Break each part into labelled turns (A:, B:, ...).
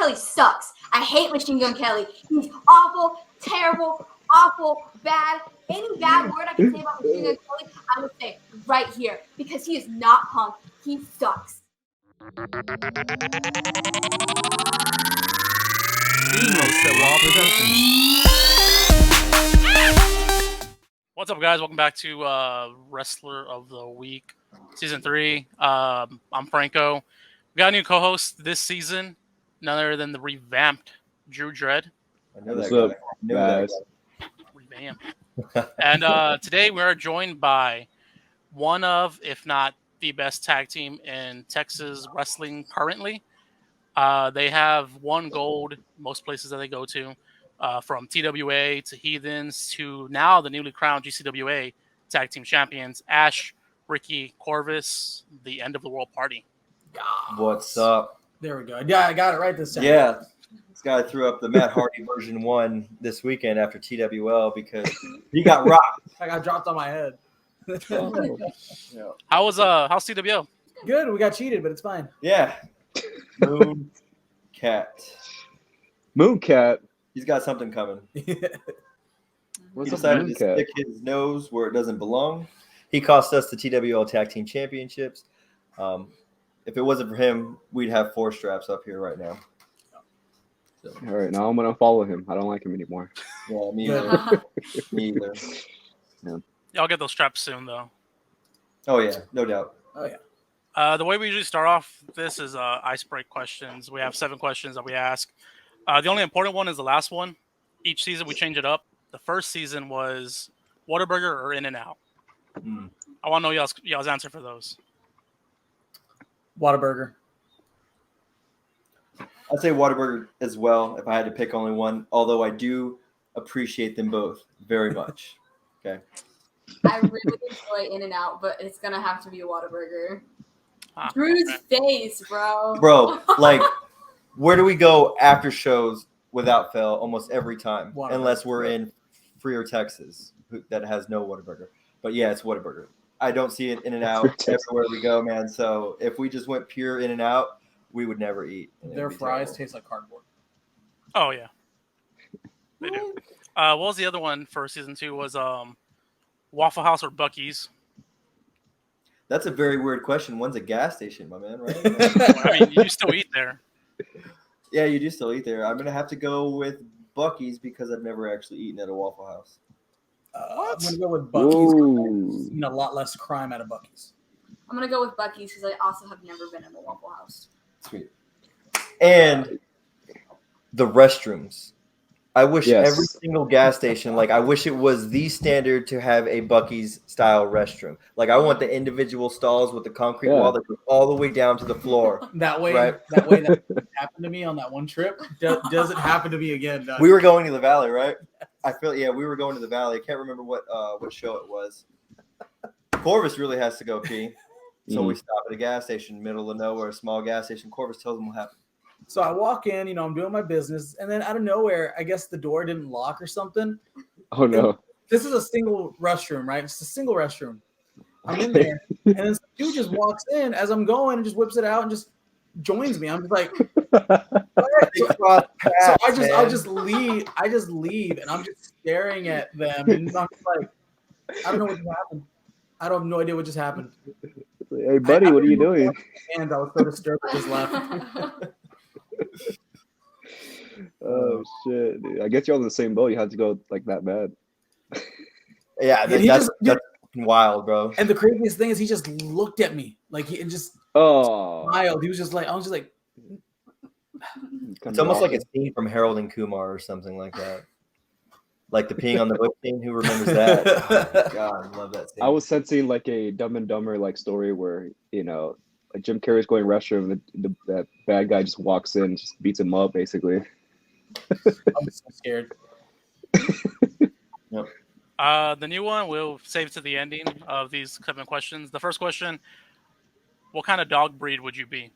A: Kelly sucks. I hate Machine Gun Kelly. He's awful, terrible, awful, bad. Any bad word I can say about Machine Gun Kelly, I would say right here because he is not Punk. He sucks.
B: What's up, guys? Welcome back to Wrestler of the Week, Season 3. I'm Franco. We got a new co-host this season, none other than the revamped Drew Dredd.
C: I know that guy.
B: Revamped. And today we are joined by one of, if not the best tag team in Texas wrestling currently. They have won gold most places that they go to. From TWA to Heathenz to now the newly crowned GCWA Tag Team Champions, Ash, Ricky, Corvus, the End of the World Party.
C: What's up?
D: There we go. Yeah, I got it right this time.
C: Yeah, this guy threw up the Matt Hardy version 1 this weekend after TWL because he got rocked.
D: I got dropped on my head.
C: Yeah.
B: How's TWO?
D: Good. We got cheated, but it's fine.
C: Yeah.
E: Mooncat.
C: He's got something coming.
E: What's
C: He
E: up,
C: decided to
E: Mooncat?
C: stick his nose where it doesn't belong. He cost us the TWL Tag Team Championships. If it wasn't for him, we'd have 4 straps up here right now. So,
E: All right, now I'm gonna follow him. I don't like him anymore.
C: yeah, me either. Me either.
B: Y'all get those straps soon, though.
C: Oh, yeah, no doubt.
D: Oh, yeah.
B: The way we usually start off this is ice break questions. We have 7 questions that we ask. The only important one is the last one. Each season we change it up. The first season was Whataburger or In-N-Out. I want to know y'all's answer for those.
D: Whataburger.
C: I'd say Whataburger as well if I had to pick only one, although I do appreciate them both very much. Okay.
A: I really enjoy In-N-Out, but it's going to have to be a Whataburger. Drew's
B: okay.
A: face, bro.
C: Bro, like, where do we go after shows without fail almost every time?
D: Whataburger.
C: Unless we're in Freer, Texas, that has no Whataburger. But yeah, it's Whataburger. I don't see it In-N-Out everywhere we go, man. So if we just went pure In-N-Out, we would never eat.
D: Their fries taste like cardboard.
B: Oh, yeah. They do. What was the other one for season 2 was Waffle House or Buc-ee's?
C: That's a very weird question. One's a gas station, my man, right?
B: I mean, you still eat there.
C: Yeah, you do still eat there. I'm going to have to go with Buc-ee's because I've never actually eaten at a Waffle House.
D: I'm going to go with Buc-ee's. I've seen a lot less crime out of Buc-ee's.
A: I'm going to go with Buc-ee's because I also have never been in a Waffle House.
C: Sweet. And the restrooms. I wish every single gas station, like I wish it was the standard to have a Buc-ee's style restroom. Like I want the individual stalls with the concrete wall that goes all the way down to the floor.
D: That way
C: right?
D: that happened to me on that one trip. Doesn't happen to me again.
C: We were going to the Valley, right? I feel we were going to the Valley. I can't remember what show it was. Corvus really has to go pee. So we stop at a gas station, middle of nowhere, a small gas station. Corvus tells them what happened.
D: So I walk in, I'm doing my business, and then out of nowhere, I guess the door didn't lock or something.
E: Oh no!
D: And this is a single restroom, right? It's a single restroom. I'm in there, and then some dude just walks in as I'm going and just whips it out and just joins me. I'm just like, so I just leave. I just leave, and I'm just staring at them, and I'm just like, I don't know what just happened. I don't have no idea what just happened.
E: Hey, buddy, what are you doing?
D: And I was so disturbed with his laugh.
E: Oh shit, dude. I guess you're all in the same boat. You had to go like that bad.
C: Yeah, that's wild, bro.
D: And the craziest thing is he just looked at me like he just smiled. He was just like, I was just like,
C: it's almost like a scene from Harold and Kumar or something like that. Like the peeing on the whip scene. Who remembers that? Oh, God, I love that scene.
E: I was sensing like a Dumb and Dumber like story where like Jim Carrey's going restroom, and that bad guy just walks in, and just beats him up, basically.
D: I'm so scared.
C: Yep.
B: The new one we'll save to the ending of these 7 questions. The first question: what kind of dog breed would you be?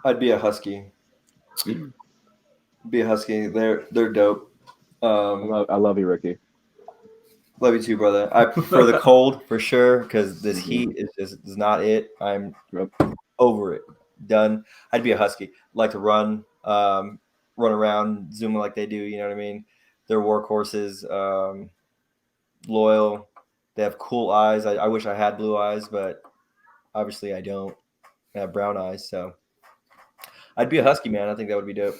C: I'd be a husky. Be a husky. They're dope.
E: I love you, Ricky.
C: Love you too, brother. I prefer the cold for sure because this heat is not it. I'm over it. Done. I'd be a husky. Like to run around, zooming like they do. You know what I mean? They're workhorses. Loyal. They have cool eyes. I wish I had blue eyes, but obviously I don't. I have brown eyes, so I'd be a husky, man. I think that would be dope.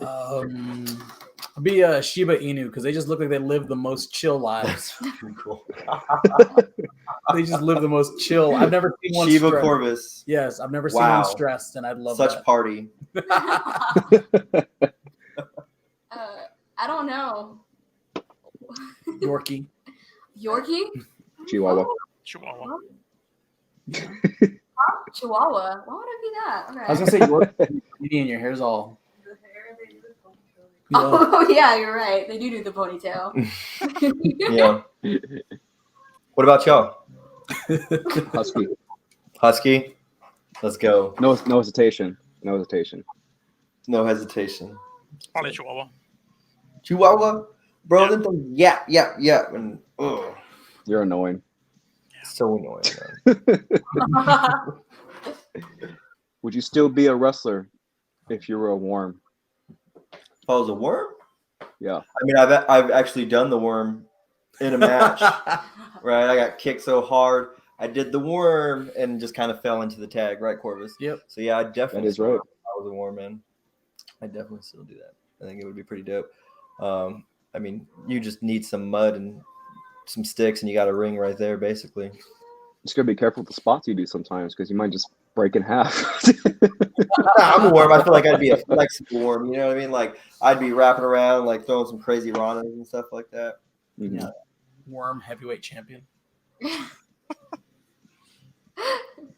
D: I'd be a Shiba Inu because they just look like they live the most chill lives.
C: That's pretty cool.
D: They just live the most chill. I've never seen one
C: Shiba
D: stressed.
C: Corvus.
D: Yes, I've never seen one stressed, and I'd love
C: such
D: that.
C: party.
A: I don't know.
D: Yorkie.
A: Yorkie?
E: Chihuahua.
B: Chihuahua.
A: Chihuahua. Why would it be that? Okay.
D: I was gonna say Yorkie, and your hair's all.
A: Oh yeah, you're right. They do the ponytail.
C: Yeah. What about y'all?
E: Husky.
C: Husky? Let's go.
E: No hesitation. No hesitation.
C: No hesitation.
B: Probably Chihuahua.
C: Chihuahua? Bro, them things, yeah. And, ugh.
E: You're annoying.
C: So annoying, man.
E: Would you still be a wrestler if you were a worm?
C: If I was a worm?
E: Yeah.
C: I mean, I've actually done the worm in a match, right? I got kicked so hard. I did the worm and just kind of fell into the tag, right, Corvus?
D: Yep.
C: So, yeah, I definitely
E: That is right.
C: If I was a worm, man. I definitely still do that. I think it would be pretty dope. I mean, you just need some mud and some sticks, and you got a ring right there, basically.
E: Just gotta be careful with the spots you do sometimes because you might just break in half.
C: I'm a worm. I feel like I'd be a flexible worm. You know what I mean? Like I'd be wrapping around, like throwing some crazy ranas and stuff like that.
E: Mhm.
D: Yeah. Worm heavyweight champion.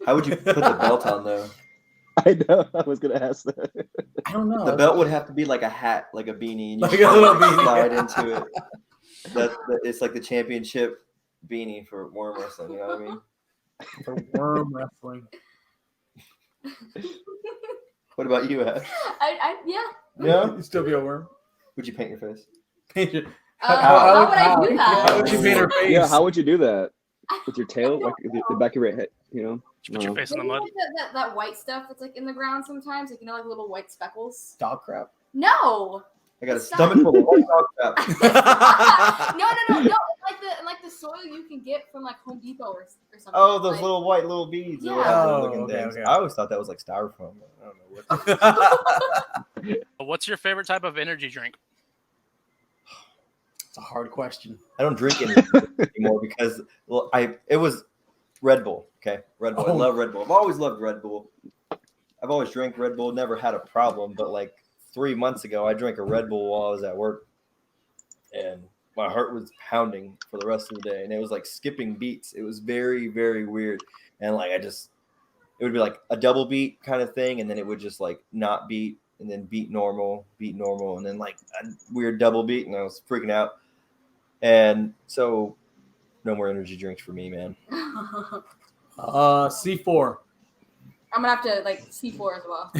C: How would you put the belt on though?
E: I know. I was gonna ask that.
D: I don't know.
C: The belt would have to be like a hat, like a beanie, and you
D: Like a little beanie.
C: slide into it. It's like the championship beanie for worm wrestling. You know what I mean?
D: For worm wrestling.
C: What about you, Ash?
A: Yeah.
C: Yeah.
D: You'd still be a worm.
C: Would you paint your face?
A: How would I do that?
D: How would you paint her face?
E: Yeah, how would you do that? With your tail, like the back of your head, you know?
B: Put your face in the mud.
A: That white stuff that's like in the ground sometimes, like like little white speckles.
D: Dog crap.
A: No.
C: I got a stomach full of white dog crap.
A: No. Like the soil you can get from like Home Depot or something.
C: Oh, those
A: like,
C: little white little beads.
A: Yeah.
C: Or whatever
D: Oh,
C: looking
D: okay,
C: things.
D: okay.
C: I always thought that was like styrofoam. I don't know what.
B: What's your favorite type of energy drink?
D: It's a hard question.
C: I don't drink any anymore because it was Red Bull. Okay, Red Bull. I love Red Bull. I've always loved Red Bull. I've always drank Red Bull. Never had a problem. But like 3 months ago, I drank a Red Bull while I was at work, and my heart was pounding for the rest of the day, and it was like skipping beats. It was very, very weird, and like it would be like a double beat kind of thing, and then it would just like not beat, and then beat normal, and then like a weird double beat, and I was freaking out. And so, no more energy drinks for me, man.
D: C4.
A: I'm gonna have to like C4 as well.
B: I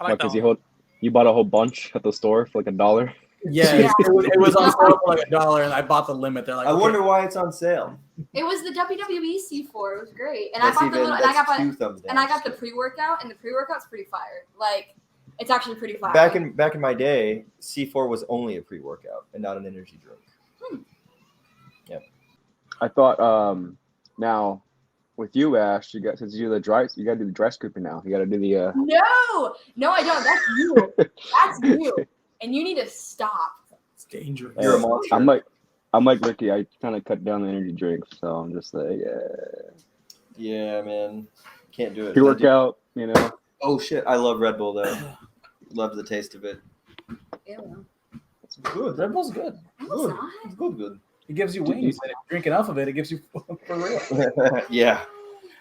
B: like that
E: Because
B: one.
E: you bought a whole bunch at the store for like $1.
D: Yeah, it was on sale for like $1, and I bought the limit. They're like,
C: I wonder why it's on sale.
A: It was the WWE C4. It was great, and
C: That's
A: I bought the
C: even,
A: little,
C: that's two thumbs down.
A: and I got the pre-workout, and the pre-workout's pretty fire. Like, it's actually pretty fire.
C: Back in my day, C4 was only a pre-workout and not an energy drink. Yep.
E: I thought now with you, Ash, since you do you gotta do the dry scooping now. You gotta do the
A: No, I don't. That's you. That's you, and you need to stop.
D: it's dangerous.
C: You're a monster.
E: I'm like Ricky. I kind of cut down the energy drinks, so I'm just like,
C: Yeah, man. Can't do it.
E: pre-workout, you know.
C: Oh, shit. I love Red Bull, though. Love the taste of it.
A: Ew.
C: It's good.
D: Red Bull's good.
A: No,
C: Good.
A: it's not.
C: It's good.
D: It gives you
E: Dude,
D: wings. And if you drink enough of it, it gives you for real.
C: Yeah.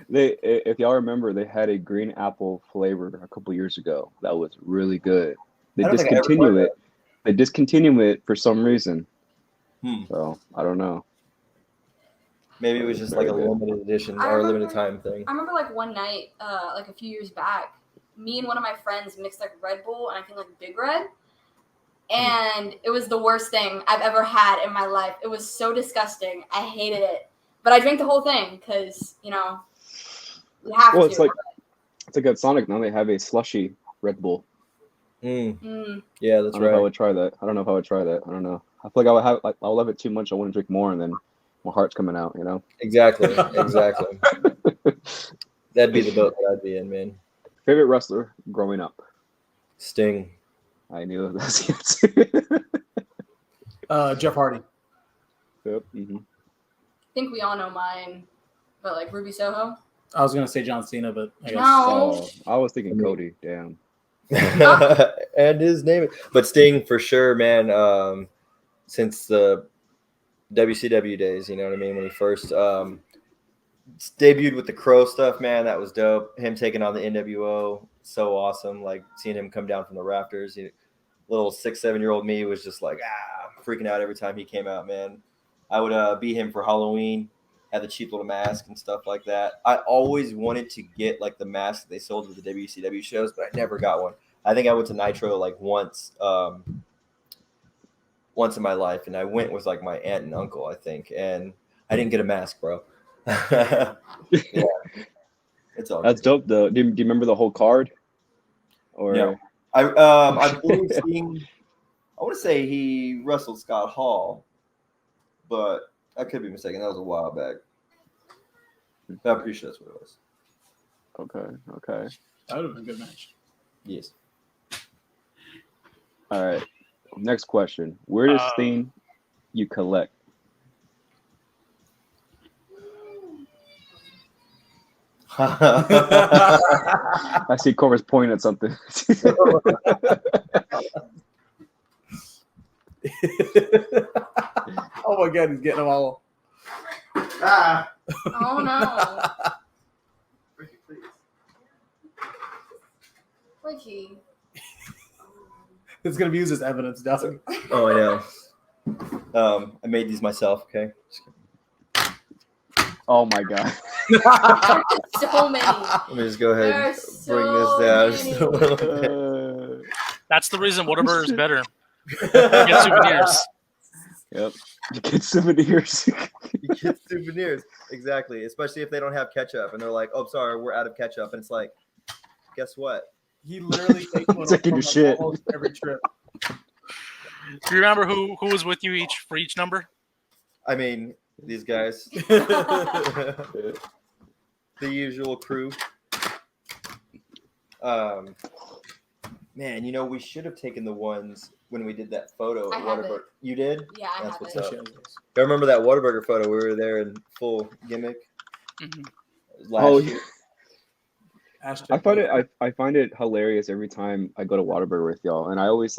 E: If y'all remember, they had a green apple flavor a couple years ago that was really good. They
C: I don't think I ever tried that.
E: They discontinue it for some reason.
C: Hmm.
E: So I don't know.
C: Maybe it was just like a limited edition
A: I
C: or a
A: remember-
C: limited time thing.
A: I remember like one night, like a few years back, me and one of my friends mixed like Red Bull and I think like Big Red, and it was the worst thing I've ever had in my life. It was so disgusting. I hated it. But I drank the whole thing because, you know, you have
E: Well,
A: to.
E: it's like at Sonic now they have a slushy Red Bull.
C: Yeah, that's
E: I don't know if I would try that. I don't know if I would try that. I don't know. I feel like I would have I'll love it too much. I want to drink more, and then my heart's coming out. You know.
C: Exactly. That'd be the boat that I'd be in, man.
E: Favorite wrestler growing up?
C: Sting.
E: I knew that was the answer.
D: Jeff Hardy.
E: Yep. Mm-hmm.
A: I think we all know mine, but like Ruby Soho.
D: I was gonna say John Cena, but I guess.
A: No.
E: I was thinking Cody. Damn.
C: And his name, but Sting for sure, man. Since the WCW days, you know what I mean. When he first debuted with the Crow stuff, man, that was dope. Him taking on the NWO, so awesome. Like seeing him come down from the rafters. Little 6-7-year-old me was just like freaking out every time he came out, man. I would be him for Halloween. Had the cheap little mask and stuff like that. I always wanted to get like the mask that they sold at the WCW shows, but I never got one. I think I went to Nitro like once in my life, and I went with like my aunt and uncle, I think, and I didn't get a mask, bro. Yeah, it's all.
E: That's dope, though. Do you remember the whole card? Or
C: no. I believe I want to say he wrestled Scott Hall, but I could be mistaken. That was a while back. I'm pretty sure that's what it was.
E: Okay.
D: That would have been a good match.
C: Yes.
E: All right. Next question. Where does thing you collect? I see Corvus pointing at something.
D: Oh my god, he's getting them all.
A: Oh no. Ricky.
D: It's gonna be used as evidence, doesn't it?
C: Oh, I know. I made these myself. Okay.
E: Oh my god.
A: So many.
C: Let me just go ahead
A: There are
C: and
A: so
C: bring this down
A: many.
C: just a little bit.
B: That's the reason Whataburger is better. You get souvenirs.
E: Yep. You get souvenirs.
C: You get souvenirs. Exactly. Especially if they don't have ketchup and they're like, oh, sorry, we're out of ketchup. And it's like, guess what?
D: He literally takes one
E: Taking
D: from
E: your shit.
D: almost every trip.
B: Do you remember who was with you for each number?
C: I mean, these guys. The usual crew. Man, we should have taken the ones when we did that photo
A: I
C: at
A: have
C: Whataburger.
A: it.
C: You did?
A: Yeah, I
C: That's
A: have
C: what's
A: it.
C: up. I remember that Whataburger photo. We were there in full gimmick.
B: Mm-hmm.
C: Last year.
E: I find it hilarious every time I go to Whataburger with y'all, and I always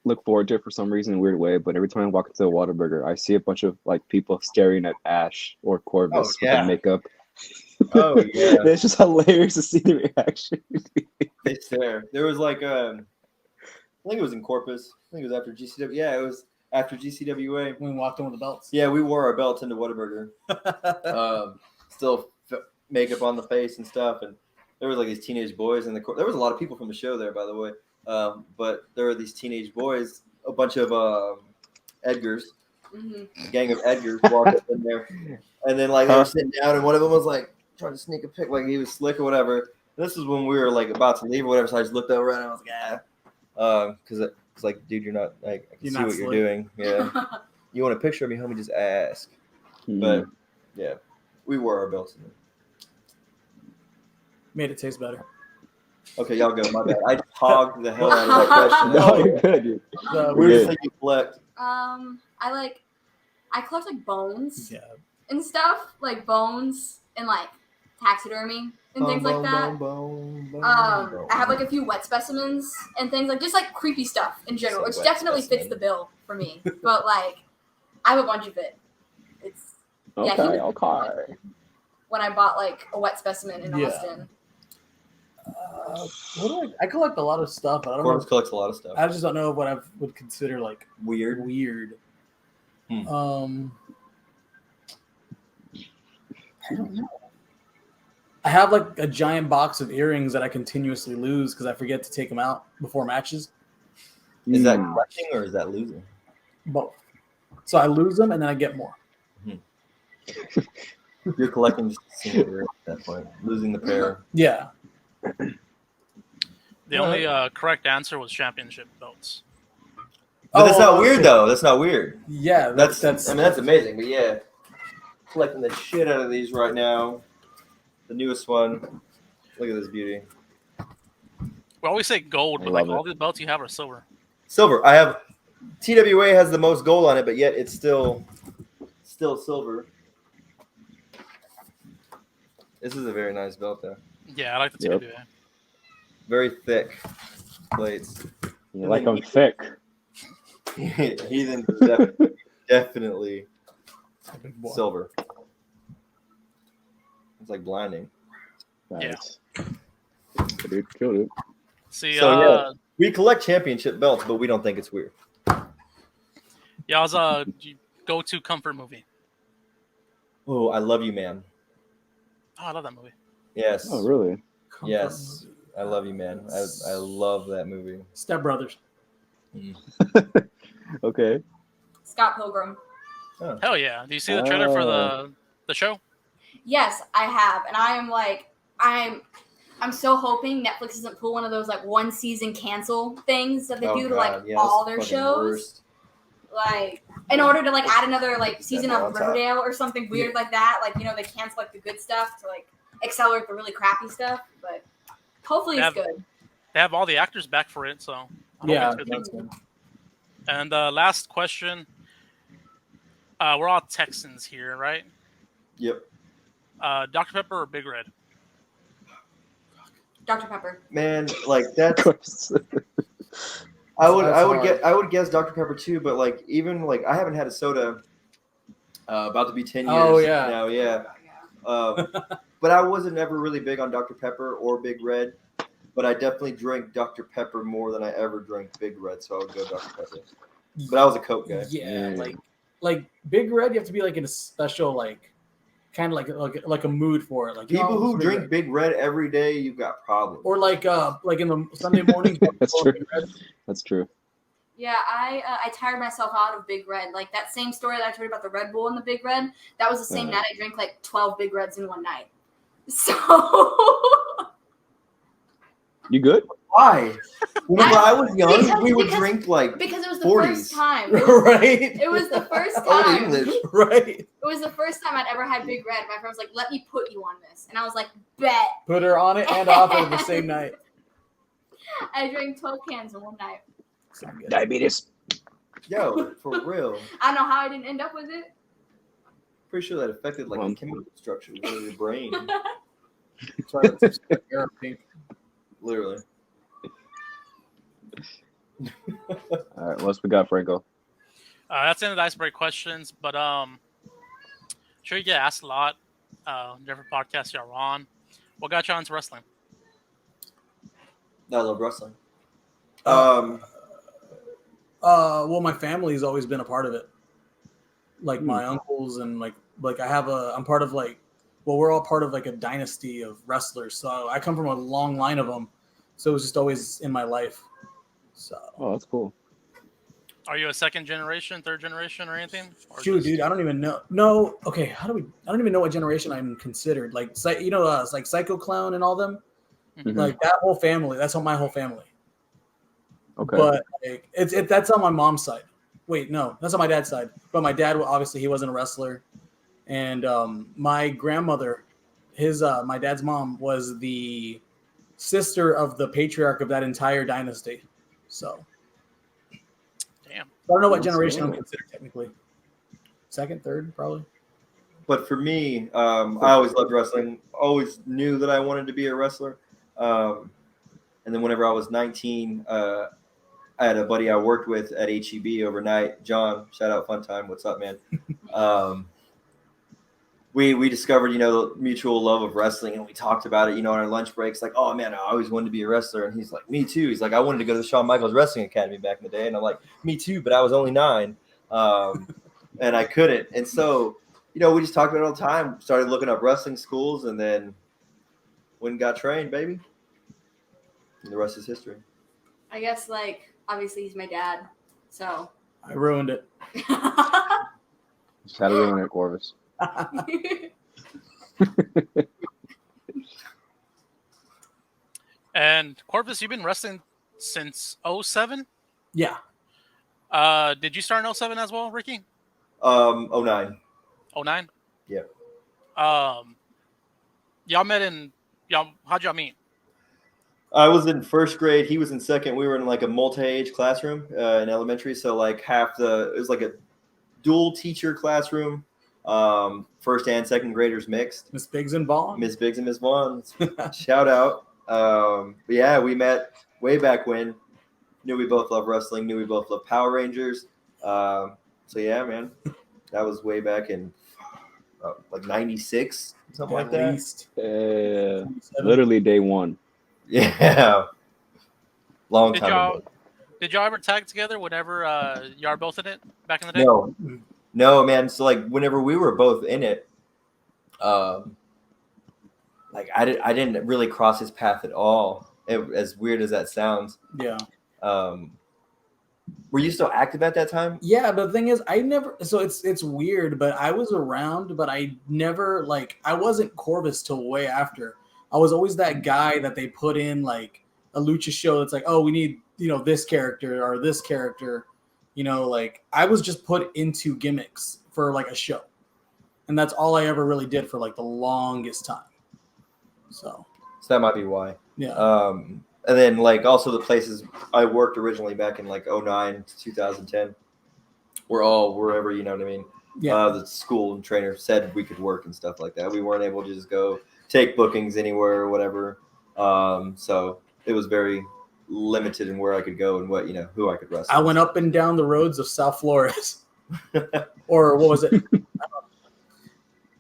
E: look forward to it for some reason, in a weird way. But every time I walk into a Whataburger, I see a bunch of people staring at Ash or Corvus with their makeup.
C: Oh yeah,
E: it's just hilarious to see the reaction.
C: They stare. There was I think it was in Corpus. I think it was after GCW. Yeah, it was after GCWA.
D: When we walked in with the belts.
C: Yeah, we wore our belts into Whataburger. Still makeup on the face and stuff, and there was these teenage boys in the court. There was a lot of people from the show there, by the way. But there were these teenage boys, a bunch of Edgars, a gang of Edgars walked up in there, and then they were sitting down, and one of them was trying to sneak a pic, he was slick or whatever. This is when we were about to leave or whatever, so I just looked over and I was because it's dude, you're not I can see what you're doing. Yeah, you want a picture of me, homie? Just ask. But yeah, we wore our belts in there.
D: Made it taste better.
C: Okay, y'all go. My bad. I hogged the hell out of that question.
E: No, you're good. Dude.
C: Weirdest thing you collect?
A: I collect bones
D: Yeah.
A: and stuff, bones and taxidermy and things like that. I have a few wet specimens and things just creepy stuff in general, which definitely fits the bill for me. But I have a bunch of it. It's
E: Okay.
A: when I bought a wet specimen in Austin.
D: I collect a lot of stuff, but I don't know.
C: Corvus collects a lot of stuff.
D: I just don't know what I would consider
C: Weird.
D: I don't know. I have a giant box of earrings that I continuously lose because I forget to take them out before matches.
C: Is that collecting or is that losing?
D: Both. So I lose them and then I get more.
C: You're collecting just a single rare at that point, losing the pair.
D: Yeah.
B: The only correct answer was championship belts.
C: But that's not weird, though. That's not weird.
D: Yeah,
C: that's amazing. But yeah, collecting the shit out of these right now. The newest one. Look at this beauty.
B: We always say gold, but like all the belts you have are silver.
C: Silver. I have TWA has the most gold on it, but yet it's still silver. This is a very nice belt, though.
B: Yeah, I like the TWA.
C: Very thick plates.
E: You like them thick.
C: Heathen definitely silver. It's like blinding.
E: Nice. Yeah. Dude, killed it.
B: See,
C: we collect championship belts, but we don't think it's weird.
B: Y'all's go-to comfort movie.
C: Oh, I Love You, Man.
B: Oh, I love that movie.
C: Yes.
E: Oh, really?
C: Yes. I Love You, Man. I love that movie.
D: Step Brothers.
E: Okay.
A: Scott Pilgrim.
C: Oh.
B: Hell yeah. Do you see the trailer for the show?
A: Yes, I have. And I am like, I'm so hoping Netflix doesn't pull one of those like one season cancel things that they do to like all their shows. Worst. Like in order to like add another like season of Riverdale or something weird like that. Like, they cancel like the good stuff to like accelerate the really crappy stuff. But hopefully it's good.
B: They have all the actors back for it, so
D: yeah, that's good.
B: And last question. We're all Texans here, right?
C: Yep.
B: Dr. Pepper or Big Red?
A: Dr. Pepper.
C: Man, like that's. I would guess Dr. Pepper too, but like even like I haven't had a soda. About to be 10 years.
D: Oh yeah.
C: Now, yeah. But I wasn't ever really big on Dr. Pepper or Big Red. But I definitely drank Dr. Pepper more than I ever drank Big Red, so I would go Dr. Pepper. But I was a Coke guy.
D: Yeah, like Big Red, you have to be like in a special like kind of like a mood for it. Like
C: people who drink Big Red every day, you've got problems.
D: Or like in the Sunday morning.
E: That's true. That's true.
A: Yeah, I tired myself out of Big Red. Like that same story that I told you about the Red Bull and the Big Red. That was the same night I drank like 12 Big Reds in one night. So.
E: You good?
C: Why? Whenever I was young, we would drink like
A: because it was the
C: 40s.
A: first time.
D: Right?
A: It was the first
C: Old
A: time.
C: English.
D: Right.
A: It was the first time I'd ever had Big Red. My friend was like, "Let me put you on this," and I was like, "Bet."
D: Put her on it and off it the same night.
A: I drank 12 cans in one night.
E: Diabetes.
C: Yo, for real.
A: I don't know how I didn't end up with it.
C: Pretty sure that affected like the chemical structure of your brain. Literally.
E: All right, what else we got, Franco?
B: That's the end of the icebreaker questions, but sure you get asked a lot. Different podcasts you're on. What got you into wrestling?
C: I love wrestling.
D: Well, my family's always been a part of it. Like my uncles and like I'm part of like, well, we're all part of like a dynasty of wrestlers. So I come from a long line of them. So it was just always in my life. So.
E: Oh, that's cool.
B: Are you a second generation, third generation, or anything? Or
D: dude, I don't even know. No, okay. I don't even know what generation I'm considered. Like, it's like Psycho Clown and all them.
E: Mm-hmm.
D: Like that whole family. That's on my whole family.
E: Okay.
D: But like, that's on my mom's side. Wait, no, that's on my dad's side. But my dad, obviously, he wasn't a wrestler. And my grandmother, my dad's mom, was the sister of the patriarch of that entire dynasty. So,
B: damn.
D: I don't know what generation I'm considered technically. Second, third, probably.
C: But for me, I always loved wrestling. Always knew that I wanted to be a wrestler. And then whenever I was 19, I had a buddy I worked with at HEB overnight. John, shout out Fun Time. What's up, man? We discovered, the mutual love of wrestling, and we talked about it, on our lunch breaks. Like, oh man, I always wanted to be a wrestler. And he's like, me too. He's like, I wanted to go to the Shawn Michaels Wrestling Academy back in the day. And I'm like, me too, but I was only 9, and I couldn't. And so, we just talked about it all the time. Started looking up wrestling schools, and then went and got trained, baby. And the rest is history.
A: I guess like obviously he's my dad. So
D: I ruined it.
E: Just had to ruin it, Corvus.
B: And Corvus, you've been wrestling since 07?
D: Yeah.
B: Did you start in 07 as well, Ricky?
C: 09.
B: 09?
C: Yeah.
B: Y'all met in how'd y'all meet?
C: I was in first grade. He was in second. We were in like a multi-age classroom in elementary. So like it was like a dual teacher classroom. First and second graders mixed.
D: Miss Biggs and Vaughn.
C: Miss Biggs and Miss Vaughn. Shout out. But yeah, we met way back when. Knew we both love wrestling. Knew we both love Power Rangers. So yeah, man, that was way back in like 96, something like that.
D: Least.
E: Literally day one.
C: Yeah. Long time ago.
B: Did y'all ever tag together whenever y'all were both in it back in the day?
C: No, man. So like whenever we were both in it, like I didn't really cross his path at all. As weird as that sounds.
D: Yeah.
C: Were you still active at that time?
D: Yeah, but the thing is, I never. So it's weird, but I was around, but I never I wasn't Corvus till way after. I was always that guy that they put in like a lucha show. That's like, oh, we need this character or this character. I was just put into gimmicks for like a show, and that's all I ever really did for like the longest time. So
C: that might be why.
D: Yeah.
C: And then like also the places I worked originally back in like 09 to 2010 were all wherever, you know what I mean?
D: Yeah.
C: The school and trainer said we could work and stuff like that. We weren't able to just go take bookings anywhere or whatever. So it was very limited in where I could go and what, who I could wrestle.
D: I went up and down the roads of South Flores. Or what was it?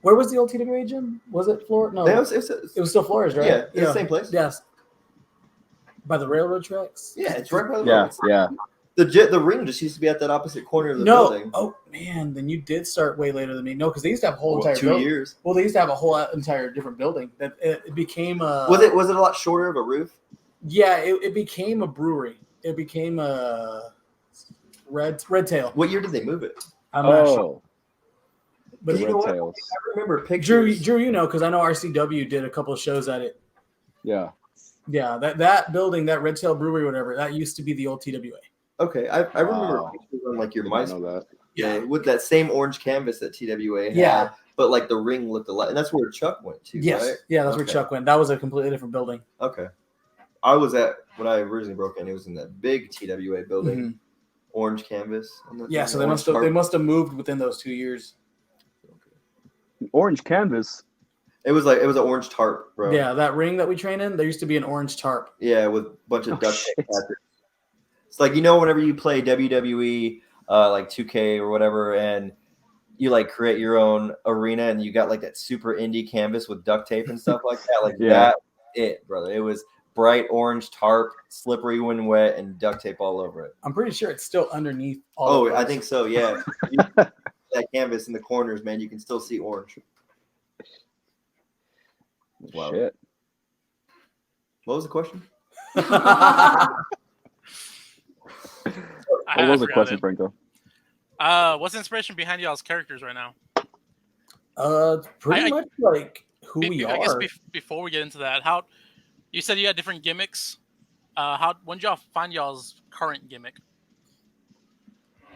D: Where was the old TWA gym? Was it Flores? No.
C: It was
D: still Flores, right?
C: Yeah, it's the same place.
D: Yes. By the railroad tracks?
C: Yeah, it's right by the
E: road. Yeah.
C: The ring just used to be at that opposite corner of the building.
D: Oh man, then you did start way later than me. No, because they used to have a whole entire
C: 2 years.
D: Well, they used to have a whole entire different building. That it became a.
C: Was it a lot shorter of a roof?
D: Yeah, it became a brewery. It became a Red Tail.
C: What year did they move it?
D: I'm not sure.
C: But
E: Red Tails.
C: I remember pictures.
D: Drew, because I know RCW did a couple of shows at it.
E: Yeah.
D: Yeah, that building, that Red Tail Brewery, whatever, that used to be the old TWA.
C: Okay, I remember pictures on like your MySpace.
E: I know that.
C: Yeah, with that same orange canvas that TWA had.
D: Yeah.
C: But like the ring looked alike, and that's where Chuck went to.
D: Yes.
C: Right?
D: Yeah, that's where Chuck went. That was a completely different building.
C: Okay. I was at when I originally broke in. It was in that big TWA building,
D: Mm-hmm.
C: orange canvas.
D: Yeah, so they must have moved within those 2 years.
E: Orange canvas.
C: It was an orange tarp, bro.
D: Yeah, that ring that we train in, there used to be an orange tarp.
C: Yeah, with a bunch of duct tape. It's like, whenever you play WWE, like 2K or whatever, and you like create your own arena and you got like that super indie canvas with duct tape and stuff like that. Like that, brother. It was bright orange tarp, slippery when wet, and duct tape all over it.
D: I'm pretty sure it's still underneath all of those.
C: I think so, yeah. That canvas in the corners, man, you can still see orange.
E: Wow. Shit.
C: What was the question?
E: What was the question, Franco?
B: What's the inspiration behind y'all's characters right now?
D: Pretty much like who we are.
B: I guess before we get into that, you said you had different gimmicks. When did y'all find y'all's current gimmick?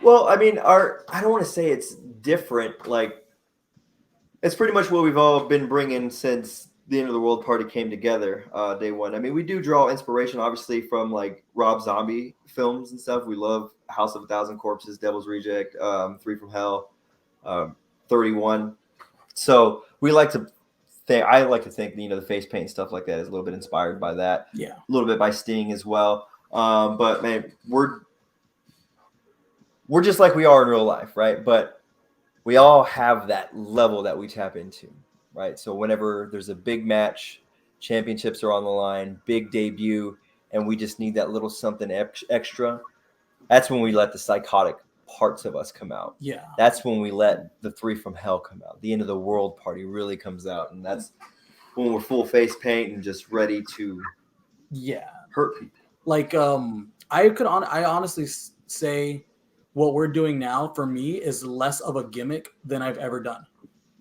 C: Well, I mean, I don't want to say it's different. Like, it's pretty much what we've all been bringing since the End of the World Party came together, day one. I mean, we do draw inspiration, obviously, from like Rob Zombie films and stuff. We love House of a Thousand Corpses, Devil's Reject, 3 from Hell, 31. So I like to think, the face paint and stuff like that is a little bit inspired by that.
D: Yeah,
C: a little bit by Sting as well. But man, we're just like we are in real life, right? But we all have that level that we tap into. Right. So whenever there's a big match, championships are on the line, big debut, and we just need that little something extra, that's when we let the psychotic parts of us come out.
D: Yeah.
C: That's when we let the 3 from Hell come out. The End of the World Party really comes out. And that's when we're full face paint and just ready to hurt people.
D: Like I honestly say what we're doing now for me is less of a gimmick than I've ever done.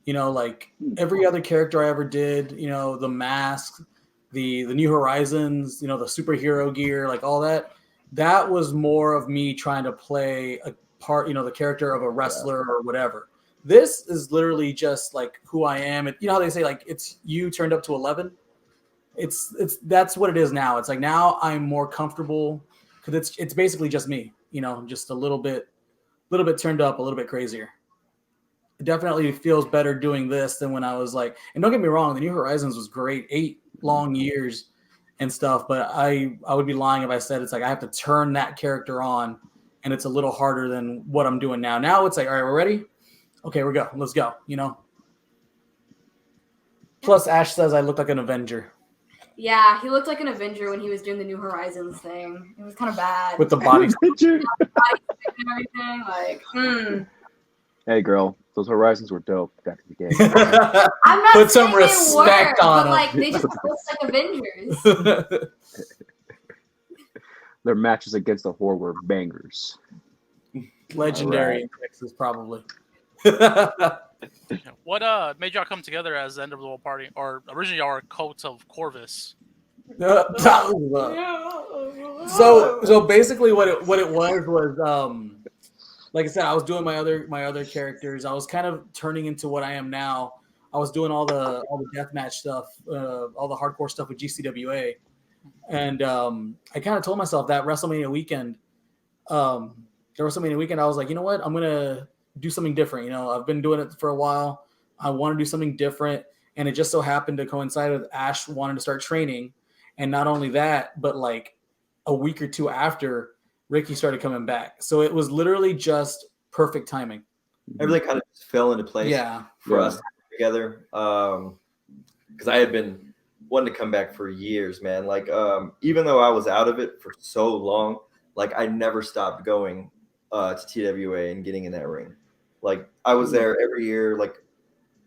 D: You know, like every other character I ever did, you know, the mask, the New Horizons, you know, the superhero gear, like all that. That was more of me trying to play a part, you know, the character of a wrestler or whatever. This is literally just like who I am. You know how they say like it's you turned up to 11? It's that's what it is now. It's like now I'm more comfortable because it's basically just me, you know, just a little bit turned up, a little bit crazier. It definitely feels better doing this than when I was like, and don't get me wrong, the New Horizons was great, 8 long years and stuff, but I would be lying if I said it's like I have to turn that character on, and it's a little harder than what I'm doing now. Now it's like, all right, we're ready. Okay, let's go. You know. Plus, Ash says I look like an Avenger.
A: Yeah, he looked like an Avenger when he was doing the New Horizons thing. It was kind of bad.
D: With the body
E: Avenger.
A: and everything. Like,
E: Hey, girl, those Horizons were dope back in the day.
A: I'm not
D: Put some
A: saying they
D: respect
A: were,
D: on
A: but
D: them.
A: like they just look like Avengers.
E: Their matches against the Horde were bangers.
D: Legendary in Texas, probably.
B: What made y'all come together as the end of the world party? Or originally y'all were coats of Corvus.
D: So basically what it was like I said, I was doing my other characters. I was kind of turning into what I am now. I was doing all the deathmatch stuff, all the hardcore stuff with GCWA, and I kind of told myself that WrestleMania weekend, I was like, you know what, I'm gonna do something different. You know, I've been doing it for a while. I want to do something different, and it just so happened to coincide with Ash wanting to start training, and not only that, but like a week or two after, Ricky started coming back. So it was literally just perfect timing.
C: Everything kind of just fell into place for us together. Because I had been wanting to come back for years, man. Like, even though I was out of it for so long, like I never stopped going to TWA and getting in that ring. Like I was there every year, like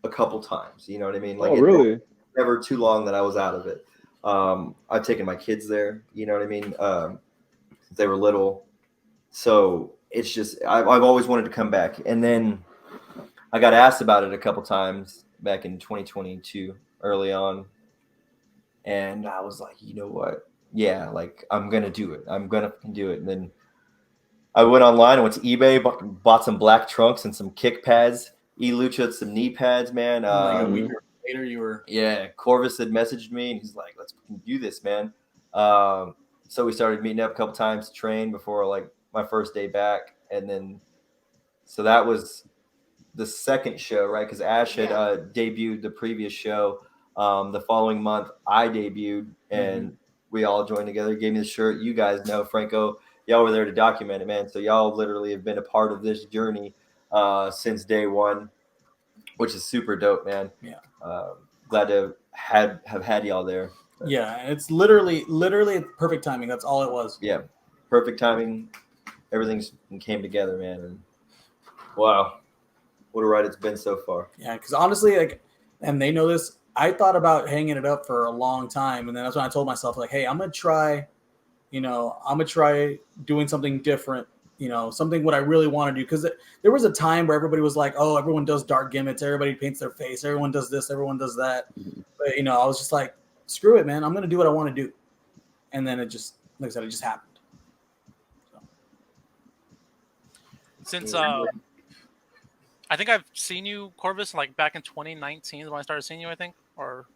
C: a couple times. You know what I mean? Like,
E: really?
C: Never too long that I was out of it. I've taken my kids there. You know what I mean? They were little, so it's just I've always wanted to come back. And then I got asked about it a couple times back in 2022 early on, and I was like, you know what, yeah, like I'm gonna do it. And then I went online and went to eBay, bought some black trunks and some kick pads, Lucha, some knee pads, man.
D: Like a week later you were
C: Corvus had messaged me and he's like, let's do this, man. So we started meeting up a couple times to train before like my first day back. And then, so that was the second show, right? Because Ash had debuted the previous show. The following month, I debuted and we all joined together, gave me the shirt. You guys know, Franco, y'all were there to document it, man. So y'all literally have been a part of this journey since day one, which is super dope, man.
D: Yeah.
C: Glad to have had y'all there.
D: Yeah, it's literally perfect timing. That's all it was.
C: Yeah, perfect timing. Everything came together, man. And wow, what a ride it's been so far.
D: Yeah, because honestly, like, and they know this, I thought about hanging it up for a long time, and then that's when I told myself, like, hey, I'm gonna try doing something different. You know, something what I really want to do. Because there was a time where everybody was like, oh, everyone does dark gimmicks, everybody paints their face, everyone does this, everyone does that. But you know, I was just like, screw it, man. I'm going to do what I want to do. And then it just, like I said, it just happened. So.
B: Since I think I've seen you, Corvus, like back in 2019 when I started seeing you, I think, or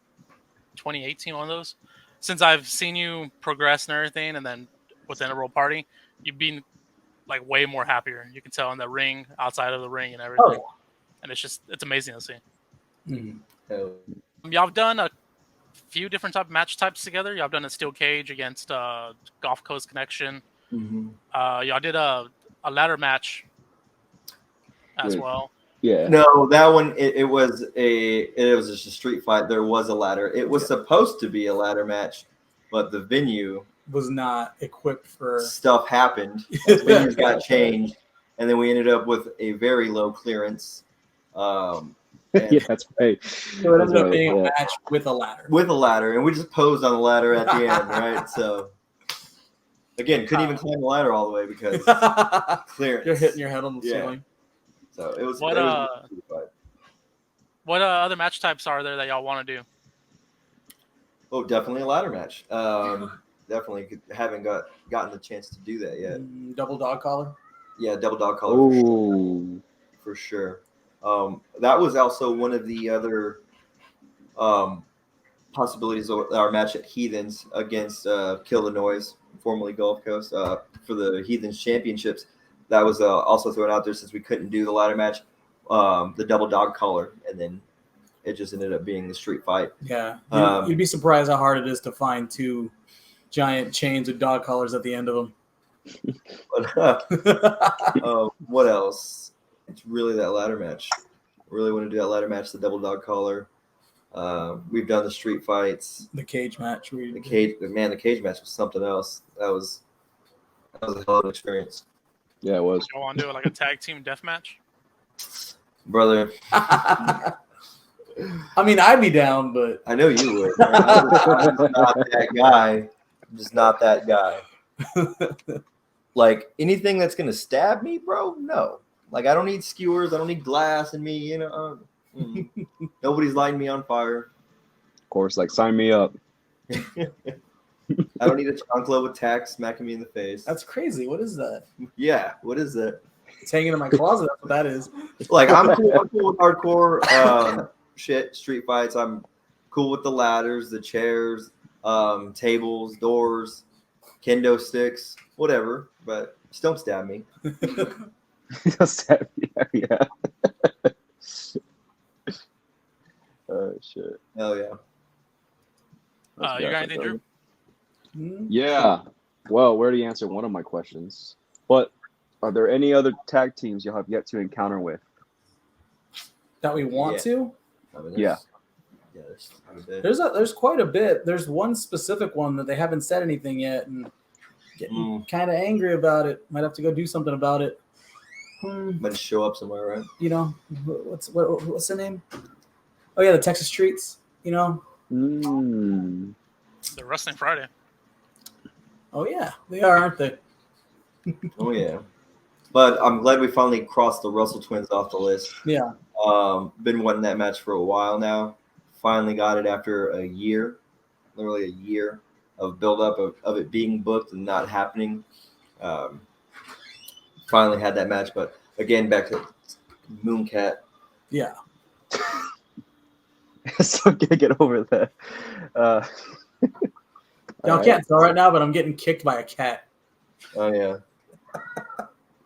B: 2018, one of those. Since I've seen you progress and everything, and then within a world party, you've been like way more happier. You can tell in the ring, outside of the ring, and everything.
D: Oh.
B: And it's amazing to see.
D: Mm-hmm.
B: Y'all have done a few different match types together. Y'all have done a steel cage against Gulf Coast Connection. Y'all did a ladder match as well.
E: Yeah.
C: No, that one it was just a street fight. There was a ladder. It was supposed to be a ladder match, but the venue
D: was not equipped for
C: stuff happened. Venues got changed, and then we ended up with a very low clearance.
E: Yeah, that's right.
D: So it ended up being a match with a ladder.
C: With a ladder, and we just posed on the ladder at the end, right? So Again, couldn't even climb the ladder all the way because clearance.
D: You're hitting your head on the ceiling.
C: So it was.
B: What
C: it was
B: what other match types are there that y'all want to do?
C: Oh, definitely a ladder match. Definitely haven't gotten the chance to do that yet.
D: Double dog collar.
C: Yeah, double dog collar.
E: Ooh.
C: For sure. That was also one of the other possibilities of our match at Heathenz against Kill the Noise, formerly Gulf Coast, for the Heathenz Championships. That was also thrown out there since we couldn't do the ladder match, the double dog collar, and then it just ended up being the street fight.
D: Yeah, you'd be surprised how hard it is to find two giant chains with dog collars at the end of them.
C: What else? It's really that ladder match. Really want to do that ladder match, the double dog collar. We've done the street fights,
D: the cage match.
C: The cage match was something else. That was a hell of an experience.
E: Yeah, it was.
B: You want to do like a tag team death match,
C: brother?
D: I mean, I'd be down, but
C: I know you would. I'm not that guy. I'm just not that guy. Like anything that's gonna stab me, bro. No. Like I don't need skewers. I don't need glass in me. You know. Nobody's lighting me on fire.
E: Of course, like sign me up.
C: I don't need a chancla with tack smacking me in the face.
D: That's crazy. What is that?
C: Yeah, what is that?
D: It's hanging in my closet. That's what that is.
C: Like I'm cool with hardcore shit, street fights. I'm cool with the ladders, the chairs, tables, doors, kendo sticks, whatever. But just don't stab me.
E: Don't stab me. Yeah. Oh shit.
C: Hell yeah.
B: you got anything, Drew?
E: Yeah. Well, we already answered one of my questions. But are there any other tag teams you have yet to encounter with?
D: That we want to?
C: I mean,
E: Yeah.
D: There's quite a bit. There's one specific one that they haven't said anything yet, and getting kind of angry about it. Might have to go do something about it.
C: Might show up somewhere, right?
D: You know, what's the name? Oh yeah, the Texas Streets. You know.
B: The Wrestling Friday.
D: Oh yeah, they are, aren't they?
C: Oh yeah. But I'm glad we finally crossed the Russell twins off the list.
D: Yeah.
C: Been wanting that match for a while now. Finally got it after a year, literally a year of build-up of it being booked and not happening. Finally had that match, but again, back to Mooncat.
D: Yeah.
E: So get over that.
D: Y'all can't tell right now, but I'm getting kicked by a cat.
C: Oh yeah.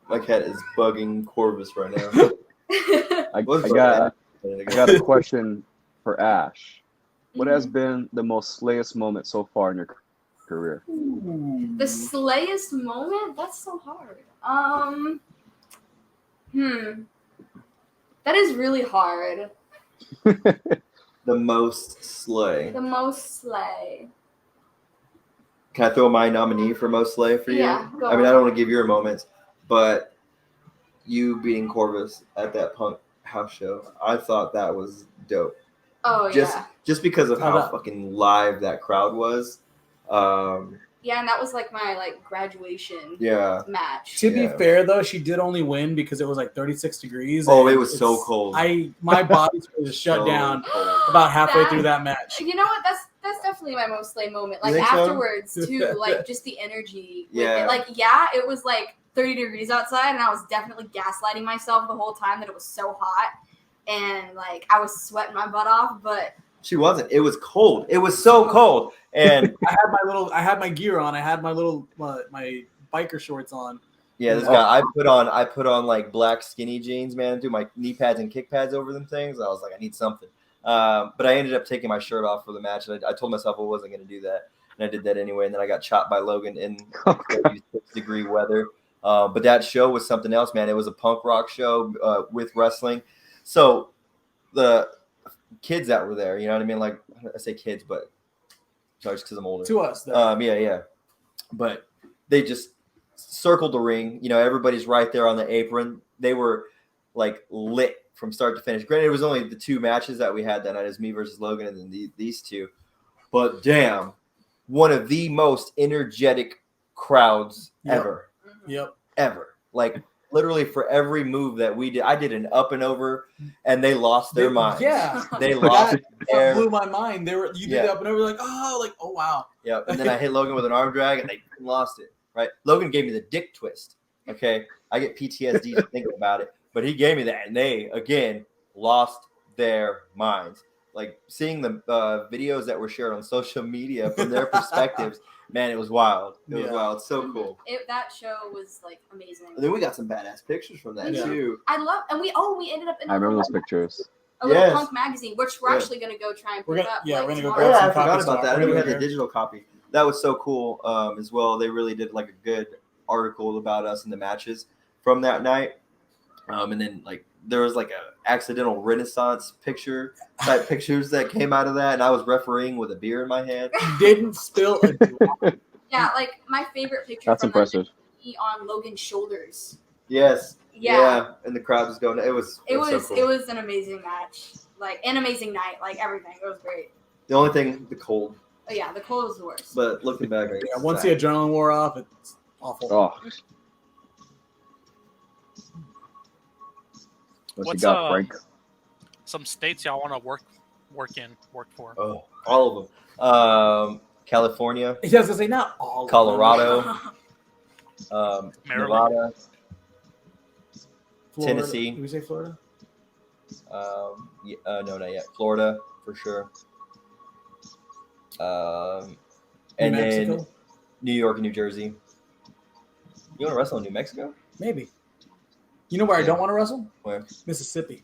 C: My cat is bugging Corvus right now.
E: I got a question for Ash. What has been the most slayest moment so far in your career?
A: The slayest moment? That's so hard. That is really hard.
C: The most slay.
A: The most slay.
C: Can I throw my nominee for most slay for you?
A: Yeah, go
C: I mean,
A: on.
C: I don't want to give your moments, but you beating Corvus at that Punk house show, I thought that was dope.
A: Oh,
C: Just because of how fucking live that crowd was.
A: Yeah, and that was like my graduation match.
D: To be fair though, she did only win because it was like 36 degrees.
C: Oh, it was so cold.
D: My body was shut down about halfway through that match.
A: You know what? That's definitely my most slay moment. Like afterwards too, like just the energy.
C: Yeah.
A: It was like 30 degrees outside, and I was definitely gaslighting myself the whole time that it was so hot, and like I was sweating my butt off, but.
C: She wasn't. It was cold. It was so cold. And
D: I had my gear on. I had my little my biker shorts on.
C: Yeah, this guy. I put on like black skinny jeans, man. Do my knee pads and kick pads over them things. I was like, I need something. But I ended up taking my shirt off for the match, and I told myself I wasn't going to do that, and I did that anyway. And then I got chopped by Logan in 36-degree weather. But that show was something else, man. It was a punk rock show with wrestling. So the kids that were there, you know what I mean? Like I say kids, but sorry, just because I'm older.
D: To us,
C: yeah. But they just circled the ring. You know, everybody's right there on the apron. They were like lit from start to finish. Granted, it was only the two matches that we had that night, as me versus Logan, and then these two. But damn, one of the most energetic crowds
D: Yep.
C: ever.
D: Yep.
C: Ever. Like literally for every move that we did, I did an up and over, and they lost their minds.
D: Yeah.
C: They lost
D: That blew my mind. You did up and over, like, oh wow.
C: Yeah, and then I hit Logan with an arm drag, and they lost it. Right? Logan gave me the dick twist. Okay, I get PTSD just thinking about it, but he gave me that, and they again lost their minds. Like seeing the videos that were shared on social media from their perspectives, man, it was wild. It was wild. It's so cool.
A: That show was like amazing.
C: And then we got some badass pictures from that too.
A: I love, and we ended up in.
E: I remember those pictures.
A: A little punk magazine, which we're actually gonna go try and pick up.
D: Yeah, we're gonna go
A: tomorrow.
D: grab some
C: I forgot
D: copies.
C: about that. I didn't have the digital copy. That was so cool as well. They really did like a good article about us in the matches from that night. And then like there was like a accidental Renaissance type pictures that came out of that, and I was refereeing with a beer in my hand.
D: Didn't spill a drop.
A: Yeah, like my favorite picture.
E: That's
A: from
E: impressive.
A: That on Logan's shoulders.
C: Yes.
A: Yeah.
C: And the crowd was going. It was so cool.
A: It was an amazing match, like an amazing night, like everything. It was great.
C: The only thing, the cold.
A: Oh yeah, the cold was the worst.
C: But looking back,
D: Once the adrenaline wore off, it's awful.
E: Oh. What you got, Frank?
B: Some states y'all want to work for?
C: Oh, all of them. California.
D: He has to say not all.
C: Colorado.
B: Maryland.
C: Nevada.
D: Florida.
C: Tennessee.
D: Did we say Florida?
C: No, not yet. Florida for sure. And then New York and New Jersey. You want to wrestle in New Mexico?
D: Maybe. You know where I don't want to wrestle?
C: Where?
D: Mississippi.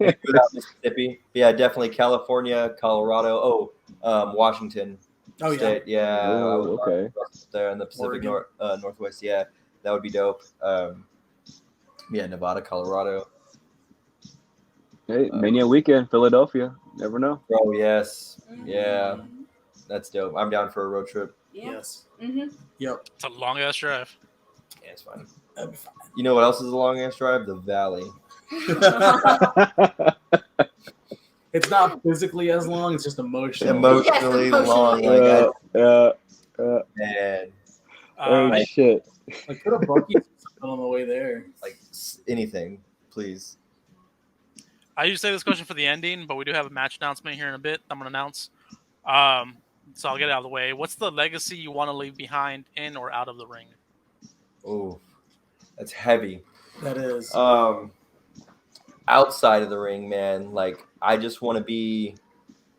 C: Mississippi. Yeah, definitely California, Colorado. Washington State. Yeah.
E: Oh, okay.
C: There in the Pacific Northwest. Yeah, that would be dope. Nevada, Colorado.
E: Hey, Mania weekend, Philadelphia. Never know.
C: Oh, yes. Yeah. That's dope. I'm down for a road trip.
A: Yeah.
D: Yes.
A: Mm-hmm.
D: Yep.
B: It's a long ass drive.
C: Yeah, it's fine.
D: That'd be fine.
C: You know what else is a long ass drive? The Valley.
D: It's not physically as long; it's just emotionally.
C: Emotionally long. Man.
E: Oh shit!
D: Like put a bucket on the way there.
C: Like anything, please.
B: I usually say this question for the ending, but we do have a match announcement here in a bit. I'm going to announce. So I'll get it out of the way. What's the legacy you want to leave behind in or out of the ring?
C: Oh, that's heavy.
D: That is.
C: Outside of the ring, man, like I just want to be